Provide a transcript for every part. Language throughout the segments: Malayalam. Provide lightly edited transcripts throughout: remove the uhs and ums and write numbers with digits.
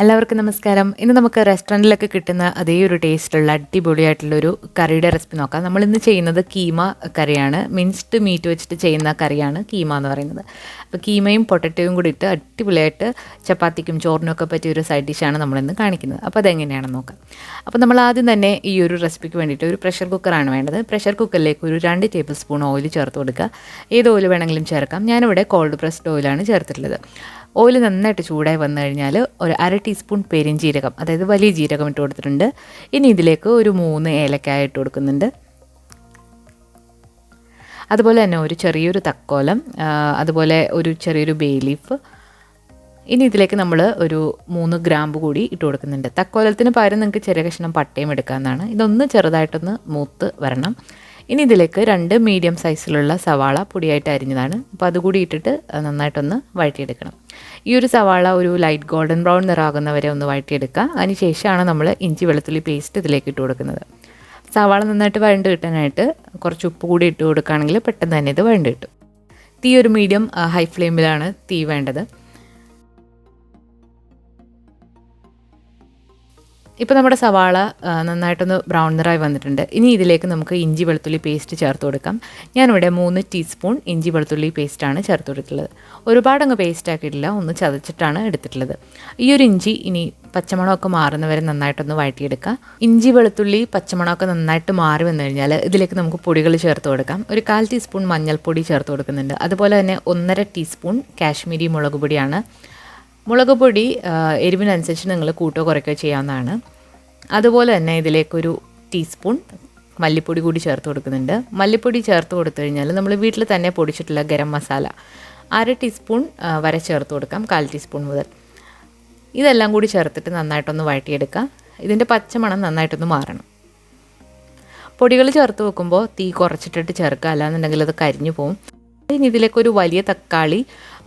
എല്ലാവർക്കും നമസ്കാരം. ഇന്ന് നമുക്ക് റെസ്റ്റോറൻറ്റിലൊക്കെ കിട്ടുന്ന അതേ ഒരു ടേസ്റ്റുള്ള അടിപൊളിയായിട്ടുള്ളൊരു കറിയുടെ റെസിപ്പി നോക്കാം. നമ്മളിന്ന് ചെയ്യുന്നത് കീമ കറിയാണ്. മിൻസ്ഡ് മീറ്റ് വെച്ചിട്ട് ചെയ്യുന്ന കറിയാണ് കീമ എന്ന് പറയുന്നത്. അപ്പോൾ കീമയും പൊട്ടറ്റോയും കൂടി ഇട്ട് അടിപൊളിയായിട്ട് ചപ്പാത്തിക്കും ചോറിനൊക്കെ പറ്റിയ ഒരു സൈഡ് ഡിഷാണ് നമ്മളിന്ന് കാണിക്കുന്നത്. അപ്പോൾ അതെങ്ങനെയാണെന്ന് നോക്കാം. അപ്പോൾ നമ്മൾ ആദ്യം തന്നെ ഈ ഒരു റെസിപ്പിക്ക് വേണ്ടിയിട്ട് ഒരു പ്രഷർ കുക്കറാണ് വേണ്ടത്. പ്രഷർ കുക്കറിലേക്ക് ഒരു 2 ടേബിൾ സ്പൂൺ ഓയിൽ ചേർത്ത് കൊടുക്കുക. ഏത് ഓയിൽ വേണമെങ്കിലും ചേർക്കാം. ഞാനിവിടെ കോൾഡ് പ്രസ്ഡ് ഓയിലാണ് ചേർത്തിട്ടുള്ളത്. ഓയിൽ നന്നായിട്ട് ചൂടായി വന്നു കഴിഞ്ഞാൽ ഒരു 1/2 ടീസ്പൂൺ പെരിഞ്ജീരകം, അതായത് വലിയ ജീരകം ഇട്ട് കൊടുത്തിട്ടുണ്ട്. ഇനി ഇതിലേക്ക് ഒരു 3 ഏലക്കായ ഇട്ട് കൊടുക്കുന്നുണ്ട്. അതുപോലെ തന്നെ ഒരു ചെറിയൊരു തക്കോലം, അതുപോലെ ഒരു ചെറിയൊരു ബേ ലീഫ്. ഇനി ഇതിലേക്ക് നമ്മൾ ഒരു 3 ഗ്രാമ്പ് കൂടി ഇട്ട് കൊടുക്കുന്നുണ്ട്. തക്കോലത്തിന് പകരം നിങ്ങൾക്ക് ചെറിയ കഷ്ണം പട്ടയും എടുക്കാവുന്നതാണ്. ഇതൊന്ന് ചെറുതായിട്ടൊന്ന് മൂത്ത് വരണം. ഇനി ഇതിലേക്ക് 2 മീഡിയം സൈസിലുള്ള സവാള പൊടിയായിട്ട് അരിഞ്ഞതാണ്. അപ്പോൾ അതുകൂടി ഇട്ടിട്ട് നന്നായിട്ടൊന്ന് വഴറ്റിയെടുക്കണം. ഈ ഒരു സവാള ഒരു ലൈറ്റ് ഗോൾഡൻ ബ്രൗൺ നിറാകുന്നവരെ ഒന്ന് വഴറ്റിയെടുക്കുക. അതിന് ശേഷമാണ് നമ്മൾ ഇഞ്ചി വെളുത്തുള്ളി പേസ്റ്റ് ഇതിലേക്ക് ഇട്ട് കൊടുക്കുന്നത്. സവാള നന്നായിട്ട് വഴണ്ട് കിട്ടാനായിട്ട് കുറച്ച് ഉപ്പ് കൂടി ഇട്ട് കൊടുക്കുകയാണെങ്കിൽ പെട്ടെന്ന് തന്നെ ഇത് വഴണ്ട് കിട്ടും. തീ ഒരു മീഡിയം ഹൈ ഫ്ലെയിമിലാണ് തീ വേണ്ടത്. ഇപ്പോൾ നമ്മുടെ സവാള നന്നായിട്ടൊന്ന് ബ്രൗൺ നിറായി വന്നിട്ടുണ്ട്. ഇനി ഇതിലേക്ക് നമുക്ക് ഇഞ്ചി വെളുത്തുള്ളി പേസ്റ്റ് ചേർത്ത് കൊടുക്കാം. ഞാനിവിടെ 3 ടീസ്പൂൺ ഇഞ്ചി വെളുത്തുള്ളി പേസ്റ്റാണ് ചേർത്ത് കൊടുത്തിട്ടുള്ളത്. ഒരുപാടങ്ങ് പേസ്റ്റ് ആക്കിയിട്ടില്ല, ഒന്ന് ചതച്ചിട്ടാണ് എടുത്തിട്ടുള്ളത്. ഈ ഒരു ഇഞ്ചി ഇനി പച്ചമണമൊക്കെ മാറുന്നവരെ നന്നായിട്ടൊന്ന് വഴറ്റിയെടുക്കുക. ഇഞ്ചി വെളുത്തുള്ളി പച്ചമണമൊക്കെ നന്നായിട്ട് മാറി വന്നു കഴിഞ്ഞാൽ ഇതിലേക്ക് നമുക്ക് പൊടികൾ ചേർത്ത് കൊടുക്കാം. ഒരു 1/4 ടീസ്പൂൺ മഞ്ഞൾപ്പൊടി ചേർത്ത് കൊടുക്കുന്നുണ്ട്. അതുപോലെ തന്നെ 1.5 ടീസ്പൂൺ കാശ്മീരി മുളക് പൊടിയാണ്. മുളക് പൊടി എരിവിനനുസരിച്ച് നിങ്ങൾ കൂട്ടോ കുറയ്ക്കുകയോ ചെയ്യാവുന്നതാണ്. അതുപോലെ തന്നെ ഇതിലേക്കൊരു ടീസ്പൂൺ മല്ലിപ്പൊടി കൂടി ചേർത്ത് കൊടുക്കുന്നുണ്ട്. മല്ലിപ്പൊടി ചേർത്ത് കൊടുത്തു കഴിഞ്ഞാൽ നമ്മൾ വീട്ടിൽ തന്നെ പൊടിച്ചിട്ടുള്ള ഗരം മസാല 1/2 ടീസ്പൂൺ വരെ ചേർത്ത് കൊടുക്കാം, 1/4 ടീസ്പൂൺ മുതൽ. ഇതെല്ലാം കൂടി ചേർത്തിട്ട് നന്നായിട്ടൊന്ന് വഴറ്റിയെടുക്കാം. ഇതിൻ്റെ പച്ചമണം നന്നായിട്ടൊന്ന് മാറണം. പൊടികൾ ചേർത്ത് വെക്കുമ്പോൾ തീ കുറച്ചിട്ടിട്ട് ചേർക്കുക, അല്ലാന്നുണ്ടെങ്കിൽ അത് കരിഞ്ഞു പോകും. ഇനി ഇതിലേക്കൊരു വലിയ തക്കാളി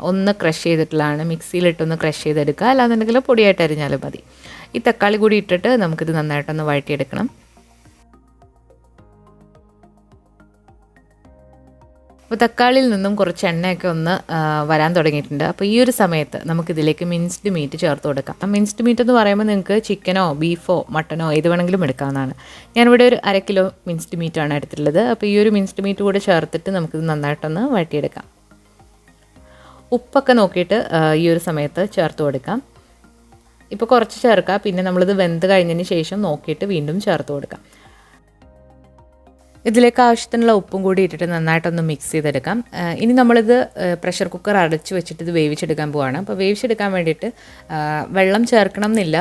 ഒന്ന് ക്രഷ് ചെയ്തിട്ടുള്ളതാണ്, മിക്സിയിലിട്ടൊന്ന് ക്രഷ് ചെയ്തെടുക്കുക, അല്ലാന്നുണ്ടെങ്കിൽ പൊടിയായിട്ട് അരിഞ്ഞാലും മതി. ഈ തക്കാളി കൂടി ഇട്ടിട്ട് നമുക്കിത് നന്നായിട്ടൊന്ന് വഴറ്റിയെടുക്കണം. അപ്പോൾ തക്കാളിയിൽ നിന്നും കുറച്ച് എണ്ണയൊക്കെ ഒന്ന് വരാൻ തുടങ്ങിയിട്ടുണ്ട്. അപ്പോൾ ഈ ഒരു സമയത്ത് നമുക്കിതിലേക്ക് മിൻസ്ഡ് മീറ്റ് ചേർത്ത് കൊടുക്കാം. മിൻസ്ഡ് മീറ്റ് എന്ന് പറയുമ്പോൾ നിങ്ങൾക്ക് ചിക്കനോ ബീഫോ മട്ടനോ ഏത് വേണമെങ്കിലും എടുക്കാവുന്നതാണ്. ഞാനിവിടെ ഒരു 1/2 കിലോ മിൻസ്ഡ് മീറ്റാണ് എടുത്തിട്ടുള്ളത്. അപ്പോൾ ഈ ഒരു മിൻസ്ഡ് മീറ്റ് കൂടെ ചേർത്തിട്ട് നമുക്കിത് നന്നായിട്ടൊന്ന് വഴറ്റിയെടുക്കാം. ഉപ്പൊക്കെ നോക്കിയിട്ട് ഈ ഒരു സമയത്ത് ചേർത്ത് കൊടുക്കാം. ഇപ്പോൾ കുറച്ച് ചേർക്കുക, പിന്നെ നമ്മളിത് വെന്ത് കഴിഞ്ഞതിന് ശേഷം നോക്കിയിട്ട് വീണ്ടും ചേർത്ത് കൊടുക്കാം. ഇതിലേക്ക് ആവശ്യത്തിനുള്ള ഉപ്പും കൂടി ഇട്ടിട്ട് നന്നായിട്ടൊന്ന് മിക്സ് ചെയ്തെടുക്കാം. ഇനി നമ്മളിത് പ്രഷർ കുക്കർ അടച്ച് വെച്ചിട്ട് ഇത് വേവിച്ചെടുക്കാൻ പോവുകയാണ്. അപ്പോൾ വേവിച്ചെടുക്കാൻ വേണ്ടിയിട്ട് വെള്ളം ചേർക്കണം എന്നില്ല,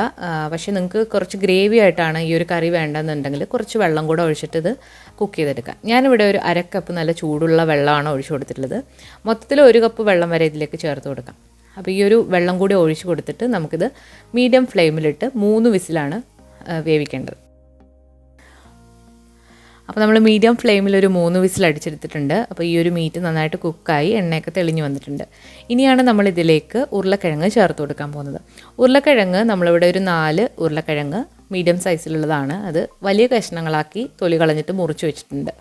പക്ഷേ നിങ്ങൾക്ക് കുറച്ച് ഗ്രേവി ആയിട്ടാണ് ഈ ഒരു കറി വേണ്ടതെന്നുണ്ടെങ്കിൽ കുറച്ച് വെള്ളം കൂടെ ഒഴിച്ചിട്ട് ഇത് കുക്ക് ചെയ്തെടുക്കാം. ഞാനിവിടെ ഒരു 1/2 കപ്പ് നല്ല ചൂടുള്ള വെള്ളമാണ് ഒഴിച്ചു കൊടുത്തിട്ടുള്ളത്. മൊത്തത്തിൽ 1 കപ്പ് വെള്ളം വരെ ഇതിലേക്ക് ചേർത്ത് കൊടുക്കാം. അപ്പോൾ ഈ ഒരു വെള്ളം കൂടി ഒഴിച്ച് കൊടുത്തിട്ട് നമുക്കിത് മീഡിയം ഫ്ലെയിമിലിട്ട് 3 വിസിലാണ് വേവിക്കേണ്ടത്. അപ്പോൾ നമ്മൾ മീഡിയം ഫ്ലെയിമിൽ ഒരു 3 വിസിൽ അടിച്ചെടുത്തിട്ടുണ്ട്. അപ്പോൾ ഈ ഒരു മീറ്റ് നന്നായിട്ട് കുക്കായി എണ്ണയൊക്കെ തെളിഞ്ഞു വന്നിട്ടുണ്ട്. ഇനിയാണ് നമ്മൾ ഇതിലേക്ക് ഉരുളക്കിഴങ്ങ് ചേർത്ത് കൊടുക്കാൻ പോകുന്നത്. ഉരുളക്കിഴങ്ങ് നമ്മളിവിടെ ഒരു 4 ഉരുളക്കിഴങ്ങ് മീഡിയം സൈസിലുള്ളതാണ്. അത് വലിയ കഷ്ണങ്ങളാക്കി തൊലി കളഞ്ഞിട്ട് മുറിച്ച് വെച്ചിട്ടുണ്ട്.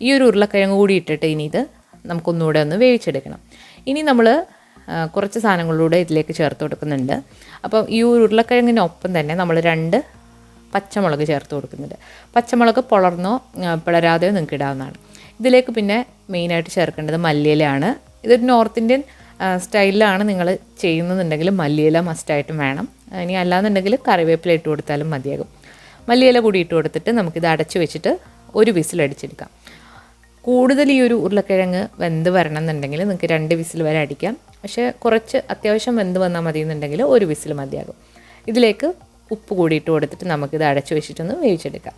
ഈ ഒരു ഉരുളക്കിഴങ്ങ് കൂടി ഇട്ടിട്ട് ഇനി ഇത് നമുക്കൊന്നുകൂടെ ഒന്ന് വേവിച്ചെടുക്കണം. ഇനി നമ്മൾ കുറച്ച് സാധനങ്ങളിലൂടെ ഇതിലേക്ക് ചേർത്ത് കൊടുക്കുന്നുണ്ട്. അപ്പോൾ ഈ ഉരുളക്കിഴങ്ങിനൊപ്പം തന്നെ നമ്മൾ 2 പച്ചമുളക് ചേർത്ത് കൊടുക്കുന്നുണ്ട്. പച്ചമുളക് പൊളർന്നോ പിളരാതെയോ നിങ്ങൾക്ക് ഇടാവുന്നതാണ്. ഇതിലേക്ക് പിന്നെ മെയിനായിട്ട് ചേർക്കേണ്ടത് മല്ലിയിലയാണ്. ഇതൊരു നോർത്ത് ഇന്ത്യൻ സ്റ്റൈലിലാണ് നിങ്ങൾ ചെയ്യുന്നതെന്നുണ്ടെങ്കിൽ മല്ലിയില മസ്റ്റായിട്ടും വേണം. ഇനി അല്ലാന്നുണ്ടെങ്കിൽ കറിവേപ്പില ഇട്ട് കൊടുത്താലും മതിയാകും. മല്ലിയില കൂടി ഇട്ട് കൊടുത്തിട്ട് നമുക്കിത് അടച്ച് വെച്ചിട്ട് 1 വിസിൽ അടിച്ചെടുക്കാം. കൂടുതൽ ഈ ഒരു ഉരുളക്കിഴങ്ങ് വെന്ത് വരണം എന്നുണ്ടെങ്കിൽ നിങ്ങൾക്ക് 2 വിസിൽ വരെ അടിക്കാം. പക്ഷേ കുറച്ച് അത്യാവശ്യം വെന്ത് വന്നാൽ മതി എന്നുണ്ടെങ്കിൽ 1 വിസിൽ മതിയാകും. ഇതിലേക്ക് ഉപ്പ് കൂടി ഇട്ട് കൊടുത്തിട്ട് നമുക്കിത് അടച്ചു വെച്ചിട്ടൊന്ന് വേവിച്ചെടുക്കാം.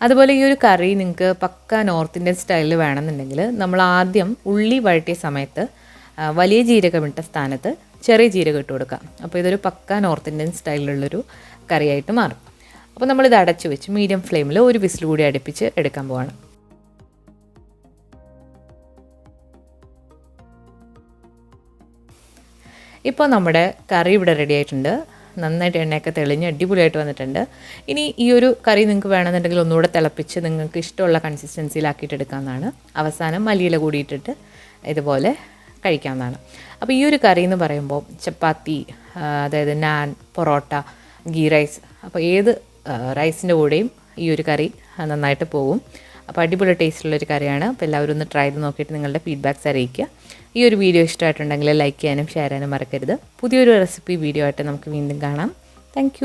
അതുപോലെ ഈ ഒരു കറി നിങ്ങൾക്ക് പക്ക നോർത്ത് ഇന്ത്യൻ സ്റ്റൈലിൽ വേണമെന്നുണ്ടെങ്കിൽ നമ്മൾ ആദ്യം ഉള്ളി വഴറ്റിയ സമയത്ത് വലിയ ജീരകം ഇട്ട സ്ഥാനത്ത് ചെറിയ ജീരകം ഇട്ട് കൊടുക്കാം. അപ്പോൾ ഇതൊരു പക്ക നോർത്ത് ഇന്ത്യൻ സ്റ്റൈലിലുള്ളൊരു കറിയായിട്ട് മാറും. അപ്പോൾ നമ്മളിത് അടച്ചു വെച്ച് മീഡിയം ഫ്ലെയിമിൽ 1 വിസിൽ കൂടി അടുപ്പിച്ച് എടുക്കാൻ പോവാണ്. ഇപ്പോൾ നമ്മുടെ കറി ഇവിടെ റെഡി ആയിട്ടുണ്ട്. നന്നായിട്ട് എണ്ണയൊക്കെ തെളിഞ്ഞ് അടിപൊളിയായിട്ട് വന്നിട്ടുണ്ട്. ഇനി ഈ ഒരു കറി നിങ്ങൾക്ക് വേണമെന്നുണ്ടെങ്കിൽ ഒന്നുകൂടെ തിളപ്പിച്ച് നിങ്ങൾക്ക് ഇഷ്ടമുള്ള കൺസിസ്റ്റൻസിയിലാക്കിയിട്ട് എടുക്കാവുന്നതാണ്. അവസാനം മല്ലിയില കൂടി ഇട്ടിട്ട് ഇതുപോലെ കഴിക്കാവുന്നതാണ്. അപ്പോൾ ഈ ഒരു കറി എന്ന് പറയുമ്പോൾ ചപ്പാത്തി, അതായത് നാൻ, പൊറോട്ട, ഗീ റൈസ്, അപ്പോൾ ഏത് റൈസിൻ്റെ കൂടെയും ഈ ഒരു കറി നന്നായിട്ട് പോകും. അപ്പോൾ അടിപൊളി ടേസ്റ്റുള്ളൊരു കറിയാണ്. അപ്പോൾ എല്ലാവരും ഒന്ന് ട്രൈ ചെയ്ത് നോക്കിയിട്ട് നിങ്ങളുടെ ഫീഡ്ബാക്ക്സ് അറിയിക്കുക. ഈ ഒരു വീഡിയോ ഇഷ്ടമായിട്ടുണ്ടെങ്കിൽ ലൈക്ക് ചെയ്യാനും ഷെയർ ചെയ്യാനും മറക്കരുത്. പുതിയൊരു റെസിപ്പി വീഡിയോ ആയിട്ട് നമുക്ക് വീണ്ടും കാണാം. താങ്ക്